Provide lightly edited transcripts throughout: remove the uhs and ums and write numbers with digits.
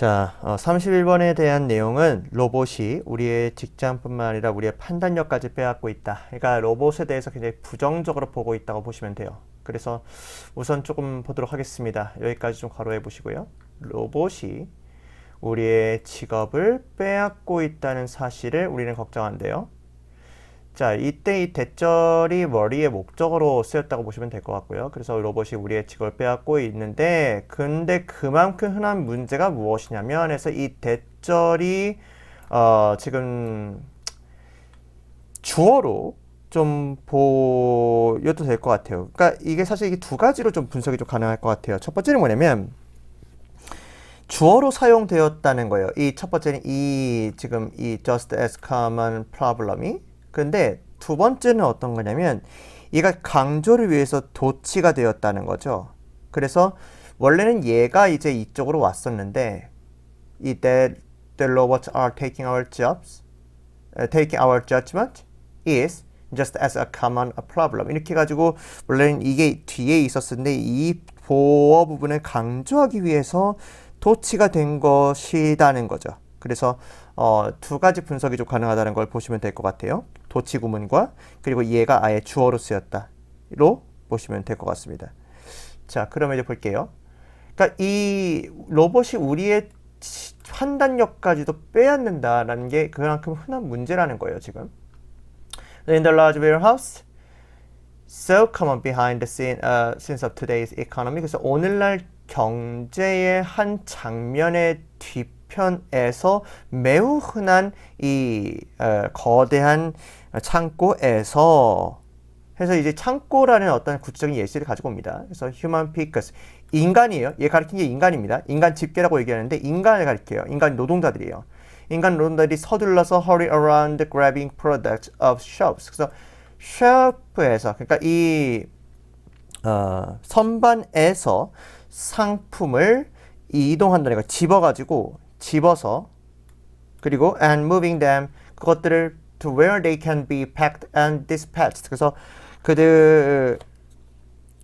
자, 31번에 대한 내용은 로봇이 우리의 직장뿐만 아니라 우리의 판단력까지 빼앗고 있다. 그러니까 로봇에 대해서 굉장히 부정적으로 보고 있다고 보시면 돼요. 그래서 우선 조금 보도록 하겠습니다. 여기까지 좀 괄호해 보시고요. 로봇이 우리의 직업을 빼앗고 있다는 사실을 우리는 걱정한대요. 자, 이때 이 대절이 머리의 목적어로 쓰였다고 보시면 될 것 같고요. 그래서 로봇이 우리의 직업을 빼앗고 있는데, 근데 그만큼 흔한 문제가 무엇이냐면, 해서 이 대절이 지금 주어로 좀 보여도 될 것 같아요. 그러니까 이게 사실 이게 두 가지로 좀 분석이 좀 가능할 것 같아요. 첫 번째는 뭐냐면 주어로 사용되었다는 거예요. 이 첫 번째는 지금 이 just as common problem이. 근데 두 번째는 어떤 거냐면 얘가 강조를 위해서 도치가 되었다는 거죠. 그래서 원래는 얘가 이제 이쪽으로 왔었는데 the robots are taking our jobs, taking our judgment is just as a common problem. 이렇게 가지고 원래는 이게 뒤에 있었는데 이 보어 부분을 강조하기 위해서 도치가 된 것이라는 거죠. 그래서 두 가지 분석이 좀 가능하다는 걸 보시면 될 것 같아요. 도치 구문과 그리고 얘가 아예 주어로 쓰였다로 보시면 될 것 같습니다. 자, 그러면 이제 볼게요. 그러니까 이 로봇이 우리의 판단력까지도 빼앗는다라는 게 그만큼 흔한 문제라는 거예요, 지금. In the large warehouse, so common behind the scenes of today's economy. 그래서 오늘날 경제의 한 장면의 뒤편에서 매우 흔한 이 거대한 창고에서 해서 이제 창고라는 어떤 구체적인 예시를 가지고 옵니다. 그래서 human pickers, 인간이에요. 얘 가리킨 게 인간입니다. 인간 집계라고 얘기하는데 인간을 가리켜요. 인간 노동자들이에요. 인간 노동자들이 서둘러서 hurry around grabbing products of shops. 그래서 쉘프에서 그러니까 이 선반에서 상품을 이동한다는 거, 집어서 그리고 and moving them, 그것들을 to where they can be packed and dispatched. 그래서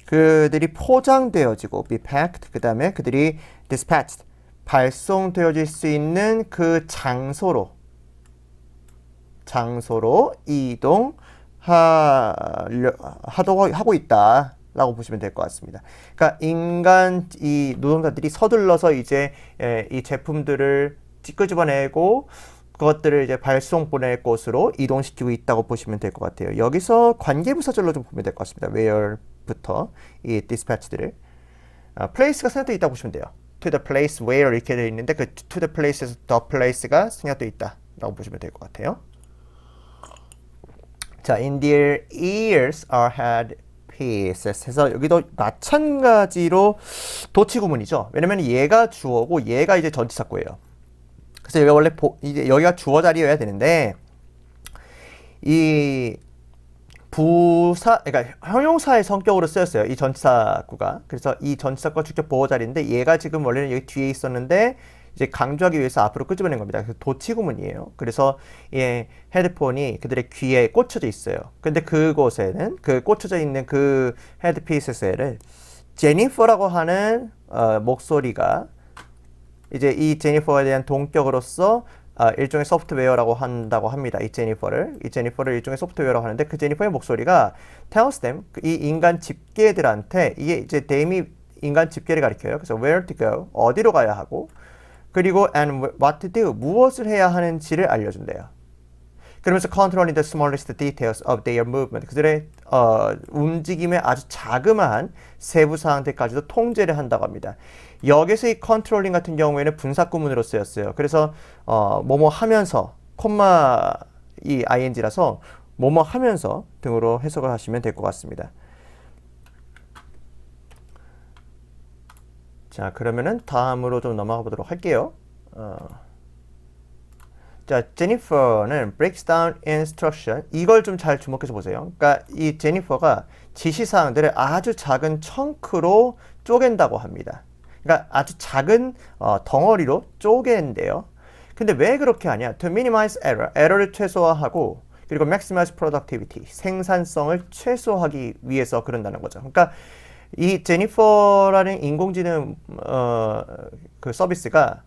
그들이 포장되어지고 be packed, 그 다음에 그들이 dispatched, 발송되어질 수 있는 그 장소로 하고 있다라고 보시면 될 것 같습니다. 그러니까 이 노동자들이 서둘러서 이제 이 제품들을 끄집어내고 그것들을 이제 발송 보낼 곳으로 이동시키고 있다고 보시면 될 것 같아요. 여기서 관계부사절로 좀 보면 될 것 같습니다. where부터 이 dispatch들을 place가 생략되어 있다고 보시면 돼요. to the place where 이렇게 되어 있는데 그 to the place에서 the place가 생략되어 있다라고 보시면 될 것 같아요. 자, in their ears are had pieces 해서 여기도 마찬가지로 도치 구문이죠. 왜냐면 얘가 주어고 얘가 이제 전치사구예요. 그래서 여기가 원래 이제 여기가 주어 자리여야 되는데 이 그러니까 형용사의 성격으로 쓰였어요. 이 전치사구가. 그래서 이 전치사구가 주격 보호 자리인데 얘가 지금 원래는 여기 뒤에 있었는데 이제 강조하기 위해서 앞으로 끄집어낸 겁니다. 그래서 도치 구문이에요. 그래서 이 헤드폰이 그들의 귀에 꽂혀져 있어요. 근데 그곳에는 그 꽂혀져 있는 그 헤드피스에는 제니퍼라고 하는 목소리가 이제 이 제니퍼에 대한 동격으로서 일종의 소프트웨어라고 한다고 합니다. 이 제니퍼를 일종의 소프트웨어라고 하는데 그 제니퍼의 목소리가 tells them, 이 인간 집계들한테 이게 이제 them이 인간 집계를 가리켜요. 그래서 where to go, 어디로 가야 하고 그리고 and what to do, 무엇을 해야 하는지를 알려준대요. 그러면서 controlling the smallest details of their movement, 그들의 움직임의 아주 자그마한 세부 사항들까지도 통제를 한다고 합니다. 여기서 이 controlling 같은 경우에는 분사구문으로 쓰였어요. 그래서 뭐뭐 하면서 콤마 이 ing라서 뭐뭐 하면서 등으로 해석을 하시면 될 것 같습니다. 자, 그러면은 다음으로 좀 넘어가 보도록 할게요. 자, 제니퍼는 breaks down instruction. 이걸 좀 잘 주목해서 보세요. 그러니까 이 제니퍼가 지시사항들을 아주 작은 청크로 쪼갠다고 합니다. 그러니까 아주 작은 덩어리로 쪼갠대요. 근데 왜 그렇게 하냐? To minimize error. 에러를 최소화하고 그리고 maximize productivity. 생산성을 최소화하기 위해서 그런다는 거죠. 그러니까 이 제니퍼라는 인공지능 그 서비스가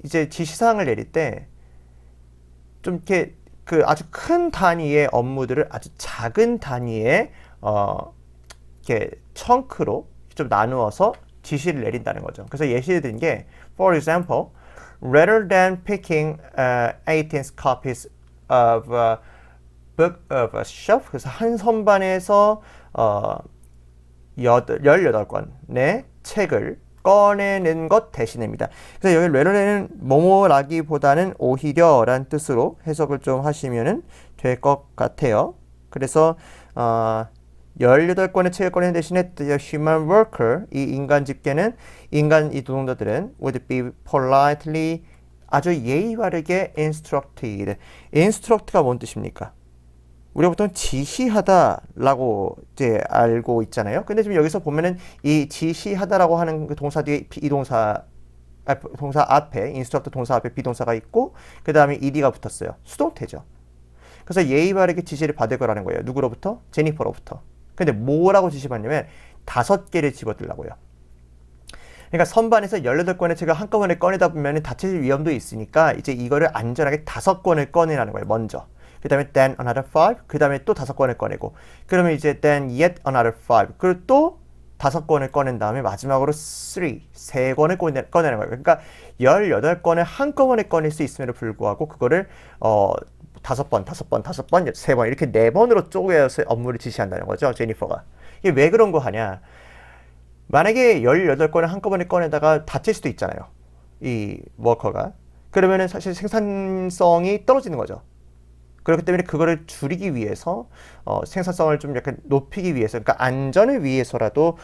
이제 지시사항을 내릴 때 좀 이렇게 그 아주 큰 단위의 업무들을 아주 작은 단위의 이렇게 청크로 좀 나누어서 지시를 내린다는 거죠. 그래서 예시를 든 게 for example, rather than picking 18 copies of a book of a shelf, 그래서 한 선반에서 18권의 책을 꺼내는 것 대신입니다. 그래서 여기 rather는 뭐뭐라기보다는 오히려라는 뜻으로 해석을 좀 하시면 될 것 같아요. 그래서 18권의 책을 꺼내는 대신에 the human worker, 이 인간 집계는 인간 이 노동자들은 would be politely, 아주 예의 바르게 instructed. instruct가 뭔 뜻입니까? 우리가 보통 지시하다라고 이제 알고 있잖아요. 근데 지금 여기서 보면은 이 지시하다라고 하는 그 동사 뒤에 동사 앞에 instruct 동사 앞에 비동사가 있고 그 다음에 ed가 붙었어요. 수동태죠. 그래서 예의 바르게 지시를 받을 거라는 거예요. 누구로부터? 제니퍼로부터. 근데 뭐라고 지시받냐면 5개를 집어들라고요. 그러니까 선반에서 18권의 책을 한꺼번에 꺼내다 보면 다칠 위험도 있으니까 이제 이거를 안전하게 5권을 꺼내라는 거예요. 먼저. 그 다음에 then another 5, 그 다음에 또 5권을 꺼내고, 그러면 이제 then yet another 5, 그리고 또 5권을 꺼낸 다음에 마지막으로 3권을 꺼내는 거예요. 그러니까 18권을 한꺼번에 꺼낼 수 있음에도 불구하고 그거를 5번, 3번 이렇게 4번으로 쪼개서 업무를 지시한다는 거죠. 제니퍼가. 이게 왜 그런 거 하냐? 만약에 18권을 한꺼번에 꺼내다가 다칠 수도 있잖아요. 이 워커가. 그러면은 사실 생산성이 떨어지는 거죠. 그렇기 때문에 그거를 줄이기 위해서 생산성을 좀 약간 높이기 위해서, 그러니까 안전을 위해서라도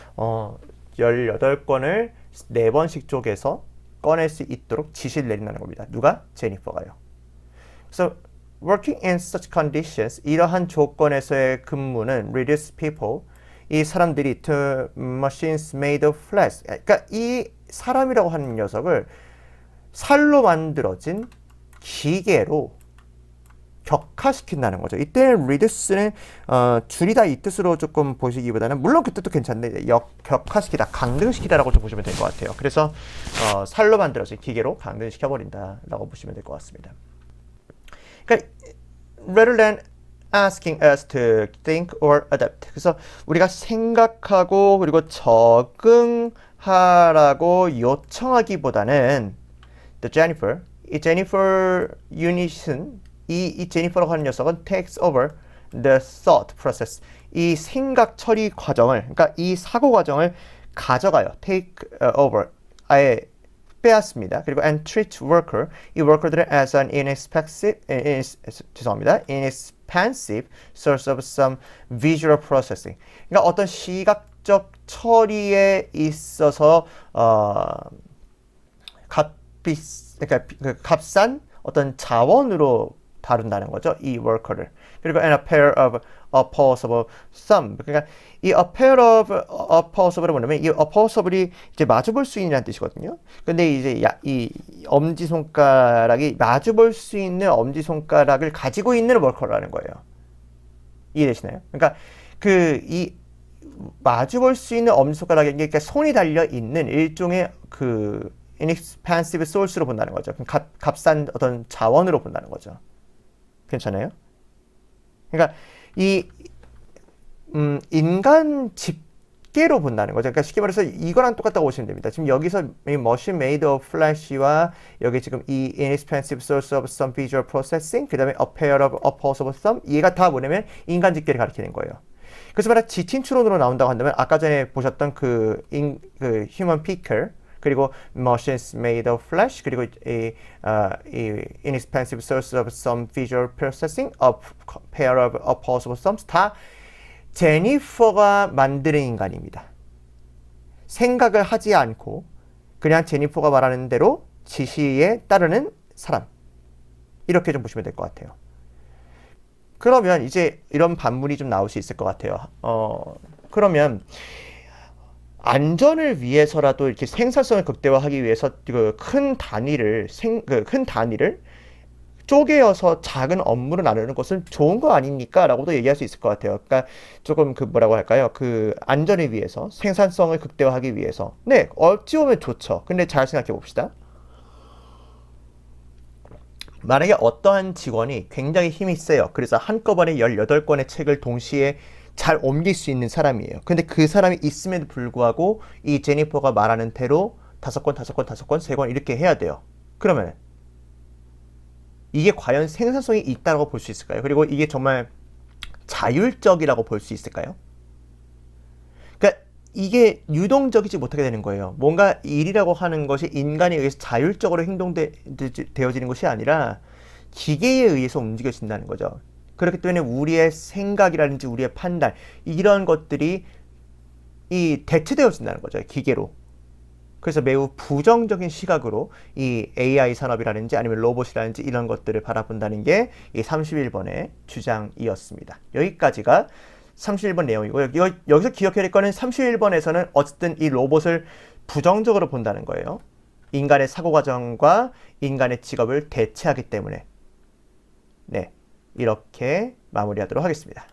18권을 4번씩 쪼개서 꺼낼 수 있도록 지시를 내린다는 겁니다. 누가? 제니퍼가요. 그래서 working in such conditions, 이러한 조건에서의 근무는 reduce people, 이 사람들이 to machines made of flesh, 그러니까 이 사람이라고 하는 녀석을 살로 만들어진 기계로 격화시킨다는 거죠. 이때는 reduce는 줄이다 이 뜻으로 조금 보시기보다는, 물론 그 뜻도 괜찮은데 격화시키다, 강등시키다라고 좀 보시면 될 것 같아요. 그래서 살로 만들어진 기계로 강등시켜버린다라고 보시면 될 것 같습니다. 그러니까 rather than asking us to think or adapt, 그래서 우리가 생각하고 그리고 적응하라고 요청하기보다는 the Jennifer, 이 Jennifer 유닛은 이 제니퍼라고 하는 녀석은 takes over the thought process, 이 생각 처리 과정을, 그러니까 이 사고 과정을 가져가요. take over, 아예 빼앗습니다. 그리고 and treat worker, 이 worker들을 as an inexpensive source of some visual processing, 그러니까 어떤 시각적 처리에 있어서 그러니까 값싼 어떤 자원으로 다룬다는 거죠. 이 worker를. 그리고 and a pair of opposable thumb. 그러니까 이 a pair of opposable은 뭐냐면 이 opposable이 이제 마주볼 수 있는 뜻이거든요. 근데 이제 이 엄지손가락이 마주볼 수 있는 엄지손가락을 가지고 있는 worker라는 거예요. 이해되시나요? 그러니까 이 마주볼 수 있는 엄지손가락에 그러니까 손이 달려 있는 일종의 그 inexpensive source로 본다는 거죠. 값싼 어떤 자원으로 본다는 거죠. 괜찮아요? 그러니까 이 인간 집게로 본다는 거죠. 그러니까 쉽게 말해서 이거랑 똑같다고 보시면 됩니다. 지금 여기서 이 machine made of flesh와 여기 지금 이 inexpensive source of some visual processing, 그 다음에 a pair of opposable thumb, 얘가 다 뭐냐면 인간 집게를 가리키는 거예요. 그래서 만약 지친 추론으로 나온다고 한다면 아까 전에 보셨던 그 human picker, 그리고 machines made of flesh, 그리고 이 inexpensive source of some visual processing, a pair of opposable thumbs, 다 제니퍼가 만드는 인간입니다. 생각을 하지 않고 그냥 제니퍼가 말하는 대로 지시에 따르는 사람, 이렇게 좀 보시면 될 것 같아요. 그러면 이제 이런 반문이 좀 나올 수 있을 것 같아요. 그러면 안전을 위해서라도 이렇게 생산성을 극대화하기 위해서 그 큰 단위를 쪼개어서 작은 업무를 나누는 것은 좋은 거 아닙니까? 라고도 얘기할 수 있을 것 같아요. 그러니까 조금 뭐라고 할까요? 그 안전을 위해서, 생산성을 극대화하기 위해서. 네, 어찌 보면 좋죠. 근데 잘 생각해 봅시다. 만약에 어떠한 직원이 굉장히 힘이 세요. 그래서 한꺼번에 18권의 책을 동시에 잘 옮길 수 있는 사람이에요. 근데 그 사람이 있음에도 불구하고 이 제니퍼가 말하는 대로 5권, 5권, 5권, 3권 이렇게 해야 돼요. 그러면 이게 과연 생산성이 있다고 볼 수 있을까요? 그리고 이게 정말 자율적이라고 볼 수 있을까요? 그러니까 이게 유동적이지 못하게 되는 거예요. 뭔가 일이라고 하는 것이 인간에 의해서 자율적으로 행동되어지는 것이 아니라 기계에 의해서 움직여진다는 거죠. 그렇기 때문에 우리의 생각이라든지 우리의 판단 이런 것들이 이 대체되어진다는 거죠. 기계로. 그래서 매우 부정적인 시각으로 이 AI 산업이라든지 아니면 로봇이라든지 이런 것들을 바라본다는 게 이 31번의 주장이었습니다. 여기까지가 31번 내용이고 여기서 기억해야 될 거는 31번에서는 어쨌든 이 로봇을 부정적으로 본다는 거예요. 인간의 사고 과정과 인간의 직업을 대체하기 때문에 네, 이렇게 마무리하도록 하겠습니다.